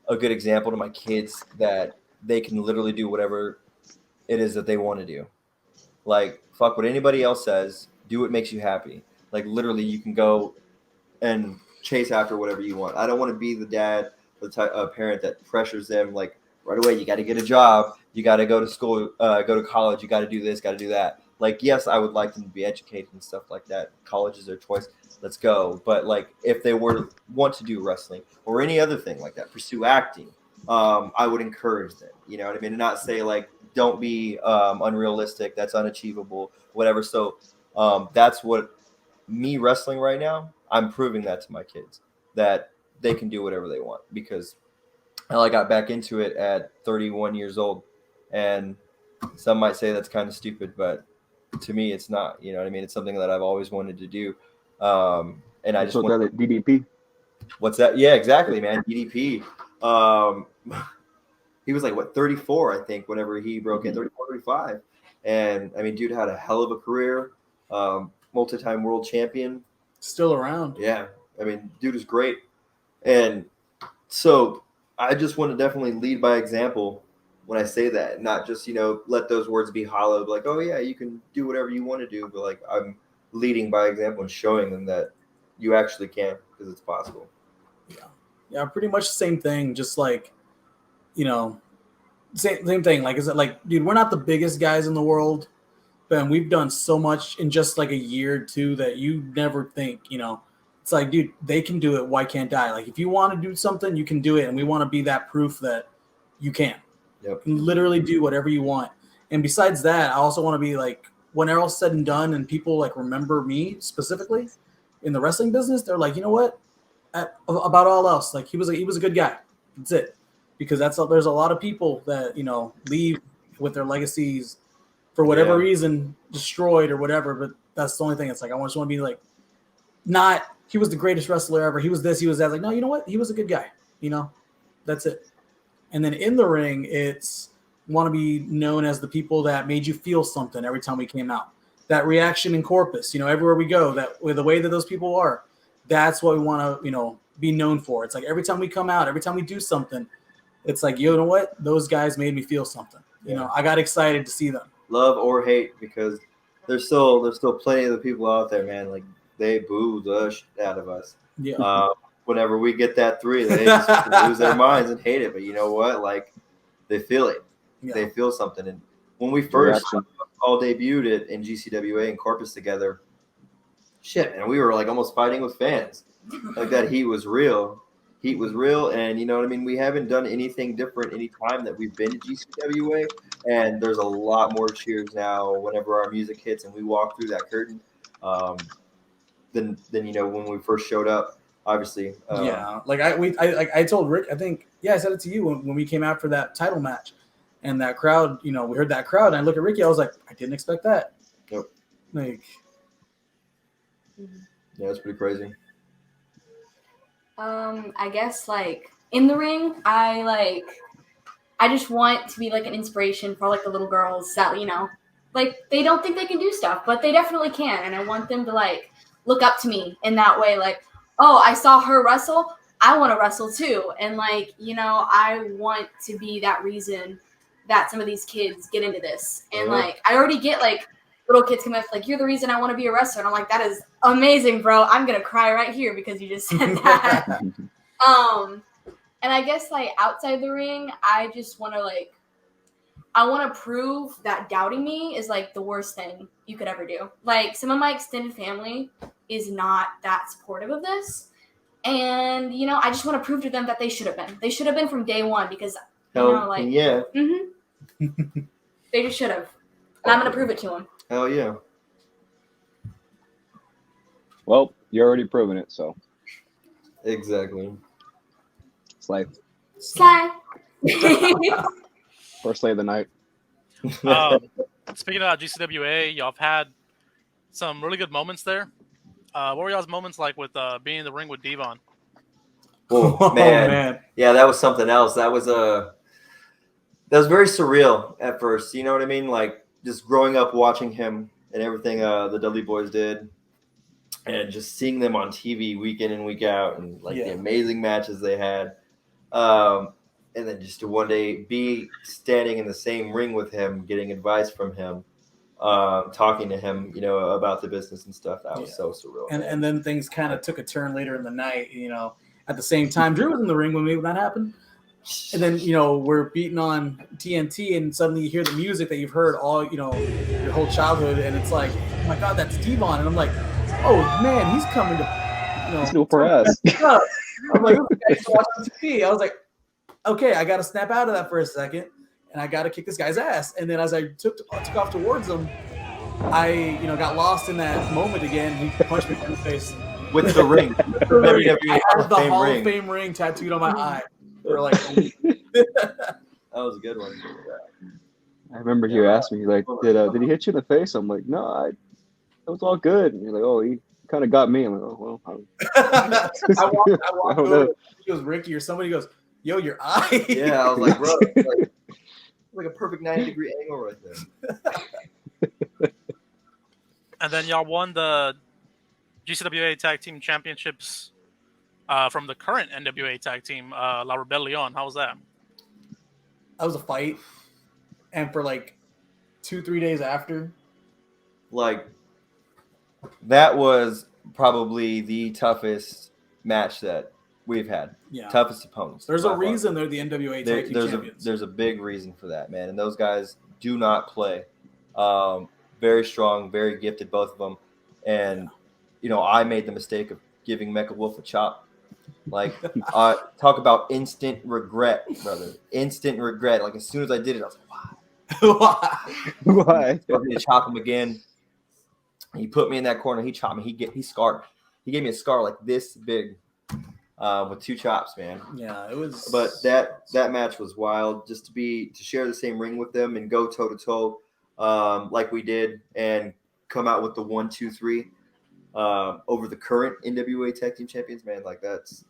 C: a good example to my kids that they can literally do whatever it is that they want to do. Like, fuck what anybody else says. Do what makes you happy. Like, literally, you can go and chase after whatever you want. I don't want to be the dad, the type of parent that pressures them like right away. You got to get a job. You got to go to school, go to college. You got to do this, got to do that. Like, yes, I would like them to be educated and stuff like that. College is their choice. Let's go. But like, if they were to want to do wrestling or any other thing like that, pursue acting, I would encourage them. You know what I mean? And not say like, don't be unrealistic. That's unachievable, whatever. So that's what me wrestling right now. I'm proving that to my kids that they can do whatever they want because I got back into it at 31 years old, and some might say that's kind of stupid, but to me, it's not. You know what I mean? It's something that I've always wanted to do. And I just want
E: that DDP.
C: What's that? Yeah, exactly, man. DDP. He was like, 34, I think, whenever he broke in, 34, 35. And, I mean, dude had a hell of a career, multi-time world champion.
D: Still around.
C: Yeah. I mean, dude is great. And so I just want to definitely lead by example when I say that, not just, let those words be hollow, like, oh, yeah, you can do whatever you want to do. But, like, I'm leading by example and showing them that you actually can because it's possible.
D: Yeah, pretty much the same thing. Just like, same thing. Like, is it like, dude, we're not the biggest guys in the world, but we've done so much in just like a year or two that you never think, it's like, dude, they can do it. Why can't I? Like, if you want to do something, you can do it. And we want to be that proof that you can.
C: Yep.
D: You can literally do whatever you want. And besides that, I also want to be like, when all's said and done and people like remember me specifically in the wrestling business, they're like, you know what? About all else, like he was a good guy. That's it. because there's a lot of people that leave with their legacies for whatever reason destroyed or whatever. But that's the only thing. It's like I just want to be like, not he was the greatest wrestler ever. He was this, he was that. Like, no, you know what? He was a good guy. That's it. And then in the ring, it's want to be known as the people that made you feel something every time we came out. That reaction in Corpus, everywhere we go, that with the way that those people are, that's what we want to, be known for. It's like every time we come out, every time we do something, it's like, you know what? Those guys made me feel something. I got excited to see them.
C: Love or hate, because there's still plenty of the people out there, man. Like they boo the shit out of us.
D: Yeah.
C: Whenever we get that 3, they just lose their minds and hate it. But you know what? Like they feel it. Yeah. They feel something. And when we first all debuted it in GCWA and Corpus together, shit, man, we were like almost fighting with fans. Like that heat was real. Heat was real, and you know what I mean? We haven't done anything different any time that we've been to GCWA, and there's a lot more cheers now whenever our music hits and we walk through that curtain than when we first showed up, obviously.
D: Like I told Rick, I think, I said it to you when we came out for that title match. And that crowd, we heard that crowd, and I look at Ricky, I was like, I didn't expect that.
C: Nope.
D: Like,
C: yeah, it's pretty crazy.
A: I guess like in the ring, I just want to be like an inspiration for like the little girls that like they don't think they can do stuff, but they definitely can, and I want them to like look up to me in that way. Like, oh, I saw her wrestle, I want to wrestle too, and like I want to be that reason that some of these kids get into this. And like I already get like little kids come up like, you're the reason I want to be a wrestler, and I'm like, that is amazing, bro. I'm gonna cry right here because you just said that. And I guess like outside the ring, I just want to prove that doubting me is like the worst thing you could ever do. Like some of my extended family is not that supportive of this, and I just want to prove to them that they should have been from day one, because they just should have. And I'm going to prove it to them.
C: Hell yeah.
E: Well, you're already proving it, so.
C: Exactly.
E: It's life.
A: Slay.
E: First day of the night.
B: Speaking about GCWA, y'all have had some really good moments there. What were y'all's moments like with being in the ring with Devon?
C: Oh, man. Yeah, that was something else. That was very surreal at first. You know what I mean? Like just growing up watching him and everything the Dudley Boys did, and just seeing them on TV week in and week out, and like the amazing matches they had. And then just to one day be standing in the same ring with him, getting advice from him, talking to him, about the business and stuff. That was so surreal.
D: And then things kind of took a turn later in the night, at the same time. Drew was in the ring when that happened. And then, we're beating on TNT, and suddenly you hear the music that you've heard all, your whole childhood. And it's like, oh my God, that's Devon. And I'm like, oh man, he's coming to,
E: he's new for us.
D: I'm like, this guy's watching TV. I was like, okay, I got to snap out of that for a second, and I got to kick this guy's ass. And then as I took off towards him, I, got lost in that moment again. He punched me in the face
C: with the ring.
D: I had the Hall of Fame ring tattooed on my eye. For like
C: that was a good one.
E: I remember you asked me, like, did he hit you in the face? I'm like, no, it was all good. And you're like, oh, he kind of got me. I'm like, oh, well.
D: I walked over. It was Ricky or somebody goes, yo, your eye.
C: Yeah, I was like, bro, like a perfect 90-degree angle right there.
B: And then y'all won the GCWA Tag Team Championships from the current NWA Tag Team, La Rebellion. How was that?
D: That was a fight. And for like 2-3 days after.
C: Like, that was probably the toughest match that we've had.
D: Yeah.
C: Toughest opponents.
D: There's a reason they're the NWA Tag Team Champions.
C: There's a big reason for that, man. And those guys do not play. Very strong, very gifted, both of them. And, I made the mistake of giving Mecha Wolf a chop. Like, talk about instant regret, brother. Instant regret. Like, as soon as I did it, I was like,
E: why?
C: I was going to chop him again. He put me in that corner. He chopped me. He scarred. He gave me a scar like this big with 2 chops, man.
D: Yeah, it was.
C: But that match was wild. Just to share the same ring with them and go toe to toe, like we did, and come out with the 1, 2, 3 over the current NWA Tag Team Champions, man. Like that's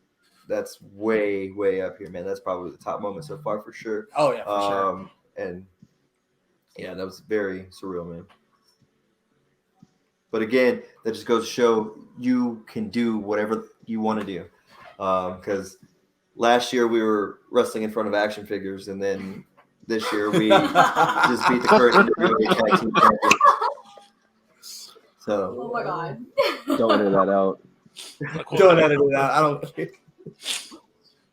C: way up here, man. That's probably the top moment so far for sure.
D: Oh yeah, for sure.
C: And yeah, that was very surreal, man. But again, that just goes to show you can do whatever you want to do. Because last year we were wrestling in front of action figures, and then this year we just beat the current NWA Tag Team Champions. So,
A: Oh my god.
E: Don't edit that out.
D: Don't edit it out. I don't care.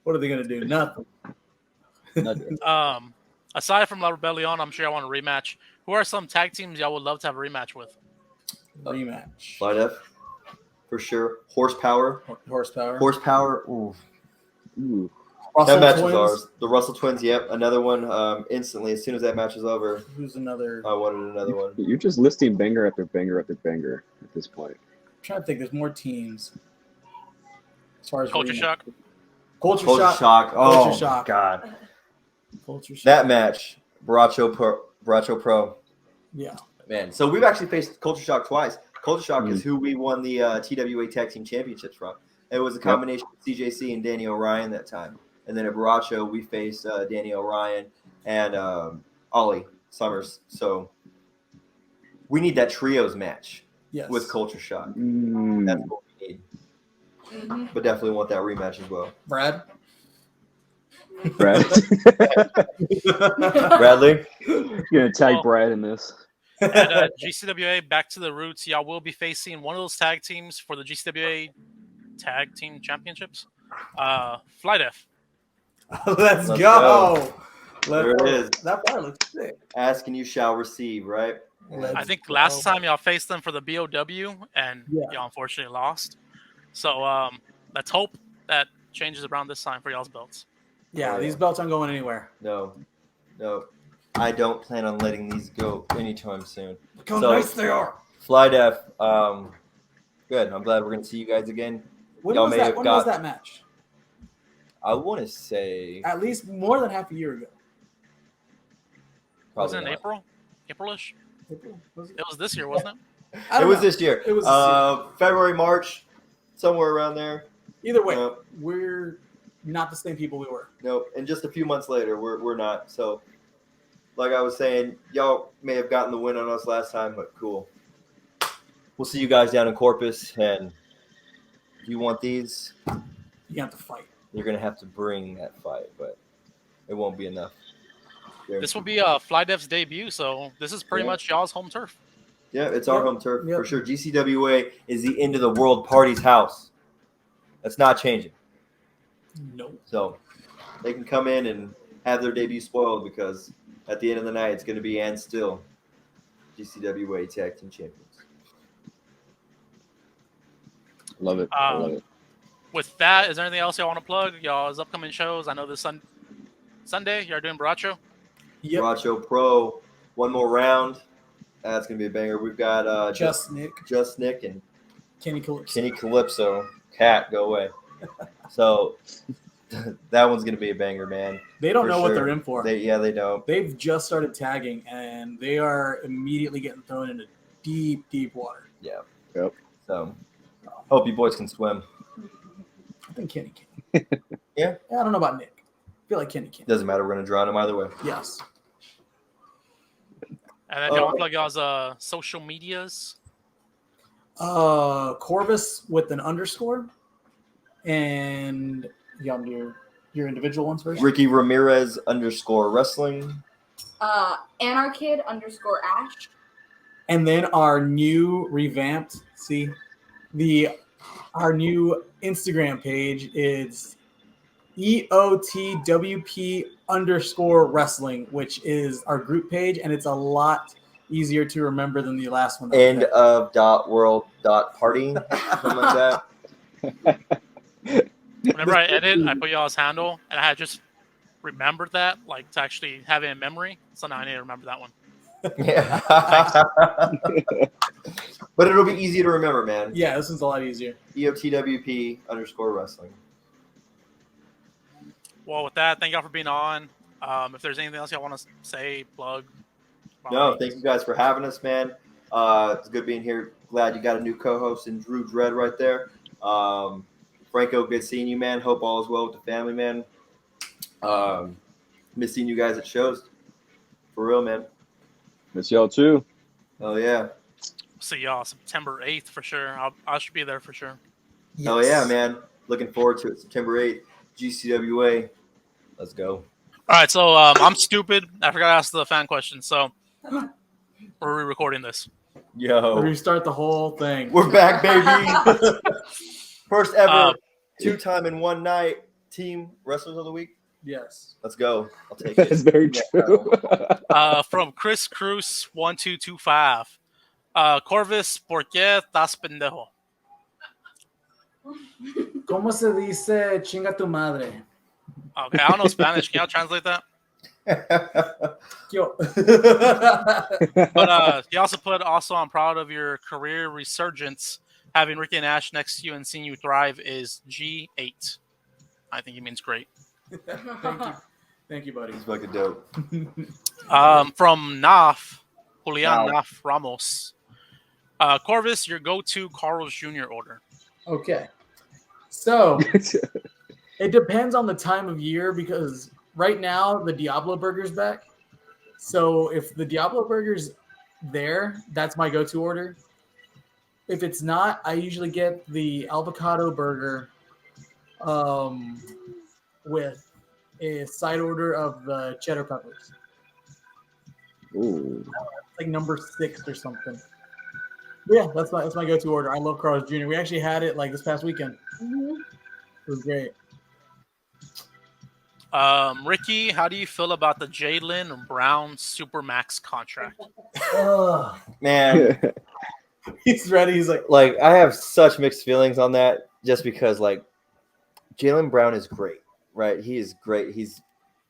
D: What are they gonna do? Nothing.
B: Aside from La Rebellion, I'm sure I want a rematch. Who are some tag teams y'all would love to have a rematch with?
D: Rematch.
C: Flight F, for sure. Horsepower. Ooh. That match was ours. The Russell Twins, yep. Another one instantly as soon as that match is over.
D: Who's another?
C: I wanted another one.
E: You're just listing banger after banger after banger at this point.
D: I'm trying to think. There's more teams. As far as
B: Culture Shock.
D: Culture
C: Shock.
D: Shock.
C: Oh,
D: Culture Shock.
C: God.
D: Culture Shock.
C: That match, Baracho Pro.
D: Yeah.
C: Man, so we've actually faced Culture Shock twice. Culture Shock is who we won the TWA Tag Team Championships from. It was a combination of CJC and Danny O'Ryan that time. And then at Baracho, we faced Danny O'Ryan and Ollie Summers. So we need that trios match with Culture Shock. That's what we need.
A: Mm-hmm.
C: But definitely want that rematch as well.
D: Brad.
C: Bradley?
E: You're going to tag Brad in this.
B: At GCWA, back to the roots, y'all will be facing one of those tag teams for the GCWA Tag Team Championships. Flight F.
D: Let's go.
C: There it is.
D: That part looks sick.
C: Ask and you shall receive, right?
B: I think last time y'all faced them for the BOW, and y'all unfortunately lost. So let's hope that changes around this time for y'all's belts.
D: Yeah, these belts aren't going anywhere.
C: No. I don't plan on letting these go anytime soon.
D: Look how nice they are.
C: Flight F, good. I'm glad we're going to see you guys again.
D: When was that match?
C: I want to say
D: at least more than half a year ago.
B: Was it in April? April-ish? It was this year, wasn't it?
C: It was this year. It was February, March, somewhere around there.
D: Either way, we're not the same people we were.
C: Nope. And just a few months later, we're not. So, like I was saying, y'all may have gotten the win on us last time, but cool. We'll see you guys down in Corpus, and if you want these,
D: you have to fight.
C: You're going to have to bring that fight, but it won't be enough.
B: This will be Flight F's debut, so this is pretty much y'all's home turf.
C: Yeah, it's our home turf for sure. GCWA is the end of the world party's house. That's not changing.
D: Nope.
C: So they can come in and have their debut spoiled because at the end of the night, it's going to be and still GCWA Tag Team Champions.
E: Love it. I love it.
B: With that, is there anything else y'all want to plug? Y'all's upcoming shows. I know this Sunday you're doing Baracho.
C: Yep. Baracho Pro, one more round. That's gonna be a banger. We've got
D: Just Nick,
C: and
D: Kenny Calypso.
C: Kenny Calypso. Cat, go away. So that one's gonna be a banger, man.
D: They don't know what they're in for.
C: They don't.
D: They've just started tagging, and they are immediately getting thrown into deep, deep water.
C: Yeah.
E: Yep.
C: So hope you boys can swim.
D: I think Kenny can.
C: Yeah.
D: I don't know about Nick. I feel like Kenny can.
C: Doesn't matter. We're gonna drown him either way.
D: Yes.
B: And then y'all want to plug y'all's social medias?
D: Corvus with an underscore, and your individual ones first.
C: Ricky Ramirez _wrestling.
A: Anarchid _Ash.
D: And then our new revamped, our new Instagram page is EOTWP _wrestling, which is our group page, and it's a lot easier to remember than the last one.
C: End of .world.party, something like that.
B: Whenever I edit, I put y'all's handle, and I had just remembered that, like to actually have it in memory. So now I need to remember that one.
C: Yeah. But it'll be easy to remember, man.
D: Yeah, this one's a lot easier.
C: EOTWP _wrestling.
B: Well, with that, thank y'all for being on. If there's anything else y'all want to say, plug.
C: No, thank you guys for having us, man. It's good being here. Glad you got a new co-host in Drew Dredd right there. Franco, good seeing you, man. Hope all is well with the family, man. Miss seeing you guys at shows. For real, man.
E: Miss y'all too.
C: Oh, yeah.
B: See y'all September 8th for sure. I should be there for sure.
D: Yes.
C: Oh, yeah, man. Looking forward to it. September 8th, GCWA. Let's go.
B: All right, so I'm stupid. I forgot to ask the fan question. So we're re-recording this.
C: Yo.
D: Restart the whole thing.
C: We're back, baby. First ever 2-time in one night team wrestlers of the week.
D: Yes.
C: Let's go. I'll take it.
E: That's very true.
B: From Chris Cruz 1225. Corvus, ¿por qué estás pendejo?
D: ¿Cómo se dice chinga tu madre?
B: Okay, I don't know Spanish. Can y'all translate that?
D: Yo.
B: But he also put, also, I'm proud of your career resurgence. Having Ricky and Ash next to you and seeing you thrive is G8. I think he means great.
D: Thank you, buddy.
C: He's fucking dope.
B: From Naf, Julian Naf Ramos. Corvus, your go-to Carl's Jr. order.
D: Okay. So it depends on the time of year because right now the Diablo Burger's back. So if the Diablo Burger's there, that's my go-to order. If it's not, I usually get the avocado burger with a side order of the cheddar peppers.
E: Ooh.
D: Like number 6 or something. Yeah, that's my go-to order. I love Carl's Jr. We actually had it like this past weekend. Mm-hmm. It was great.
B: Ricky, how do you feel about the Jaylen Brown Supermax contract?
C: Oh, man.
D: He's ready. He's
C: like, I have such mixed feelings on that just because, like, Jaylen Brown is great, right? He is great. He's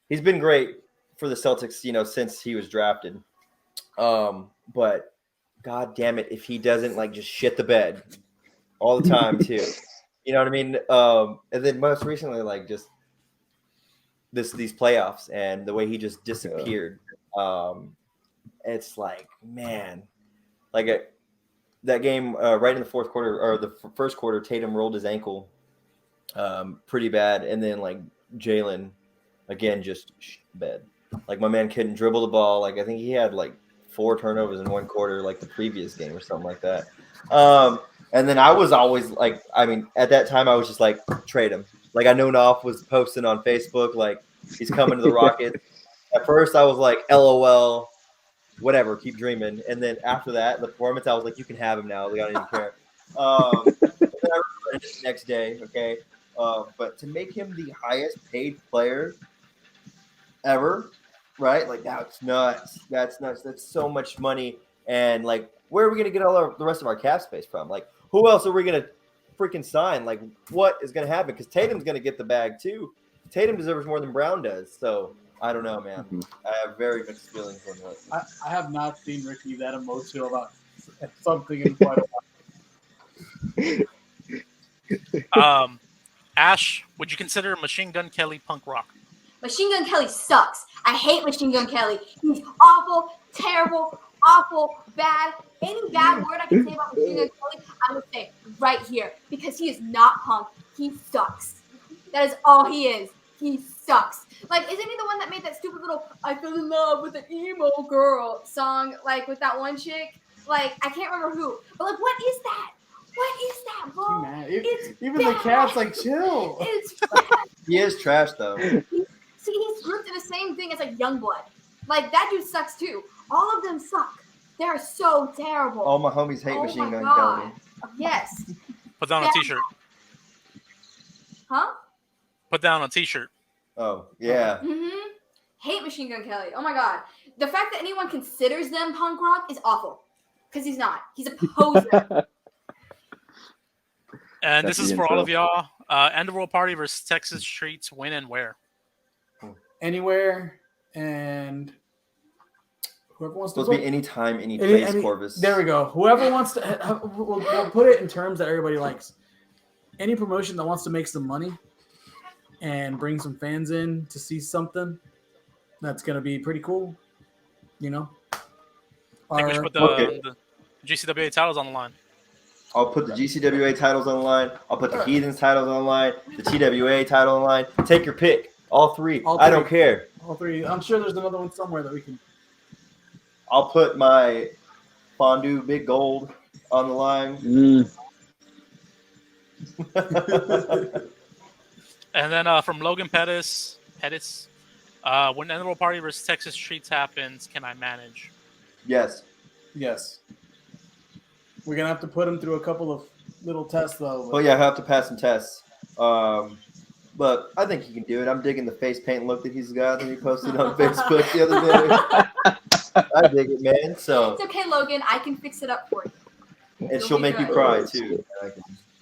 C: been great for the Celtics, since he was drafted. But God damn it, if he doesn't like just shit the bed all the time too, you know what I mean? And then most recently, like just these playoffs and the way he just disappeared. It's like, man, like that game right in the fourth quarter or the first quarter, Tatum rolled his ankle pretty bad, and then like Jaylen again just shit the bed. Like my man couldn't dribble the ball. Like I think he had like 4 turnovers in one quarter, like the previous game or something like that. And then I was always like, I mean, at that time I was just like, trade him. Like I know Knopf was posting on Facebook, like he's coming to the Rockets. At first I was like, LOL, whatever, keep dreaming. And then after that, the performance, I was like, you can have him now. Like, I don't even care. And then I regretted it the next day, okay? But to make him the highest paid player ever, right? Like that's nuts. That's nuts. That's so much money. And like, where are we gonna get the rest of our cap space from? Like, who else are we gonna freaking sign? Like, what is gonna happen? Because Tatum's gonna get the bag too. Tatum deserves more than Brown does. So I don't know, man. Mm-hmm. I have very mixed feelings on that.
D: I have not seen Ricky that emotional about something in quite a
B: while. Ash, would you consider Machine Gun Kelly punk rock?
A: Machine Gun Kelly sucks. I hate Machine Gun Kelly. He's awful, terrible, awful, bad. Any bad word I can say about Machine Gun Kelly, I would say right here. Because he is not punk. He sucks. That is all he is. He sucks. Like, isn't he the one that made that stupid little I fell in love with an emo girl song, like, with that one chick? Like, I can't remember who. But, like, what is that? What is that, bro?
D: Even bad. The cat's like, chill.
A: It's bad.
C: He is trash, though.
A: He's grouped in the same thing as, like, Youngblood. Like, that dude sucks, too. All of them suck. They're so terrible.
C: All my homies hate Machine Gun Kelly.
A: Yes.
B: Put down a t-shirt.
A: Huh?
B: Put down a t-shirt.
C: Oh, yeah.
A: Mm-hmm. Hate Machine Gun Kelly. Oh, my God. The fact that anyone considers them punk rock is awful. Because he's not. He's a poser.
B: And this is for all of y'all. End of World Party versus Texas Streets. When and where?
D: Anywhere. And whoever wants to
C: supposed to be anytime, any place, Corvus.
D: There we go. Whoever wants to, we'll put it in terms that everybody likes. Any promotion that wants to make some money, and bring some fans in to see something that's gonna be pretty cool. You know.
B: I think we should put the GCWA titles on the line.
C: I'll put the GCWA titles on the line. I'll put the Heathenz titles on the line. The TWA title on the line. Take your pick. All three. I don't care.
D: All three. I'm sure there's another one somewhere that we can.
C: I'll put my fondue big gold on the line.
B: And then from Logan Pettis, when Enderable Party versus Texas Treats happens, can I manage?
C: Yes.
D: We're gonna have to put him through a couple of little tests, though.
C: Oh yeah, I have to pass some tests. But I think he can do it. I'm digging the face paint look that he's got that he posted on Facebook the other day. I dig it, man. So
A: it's okay, Logan. I can fix it up for you.
C: And she'll make you cry too.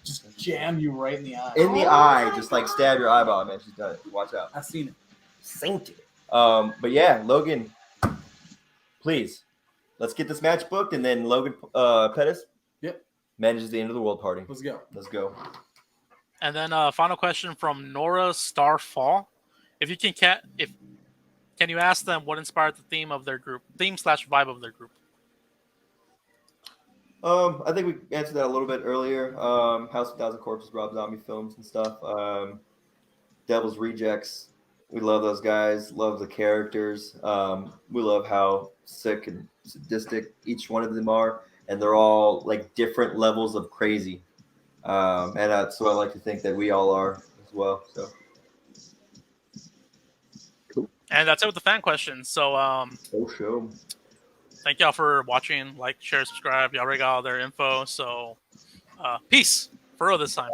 D: Just jam you right in the eye.
C: In the eye, just like stab your eyeball, man. She's done it. Watch out.
D: I've seen it.
C: Saint it. But yeah, Logan, please, let's get this match booked, and then Logan Pettis manages the end of the world party.
D: Let's go.
B: And then final question from Nora Starfall. If you can you ask them what inspired the theme of their group, theme/vibe of their group?
C: I think we answered that a little bit earlier. House of 1,000 Corpses, Rob Zombie films and stuff. Devil's Rejects. We love those guys. Love the characters. We love how sick and sadistic each one of them are, and they're all like different levels of crazy. And that's what I like to think that we all are as well. So
E: cool.
B: And that's it with the fan questions. So
C: show.
B: Thank y'all for watching. Like, share, subscribe. Y'all already got all their info. So peace for real this time.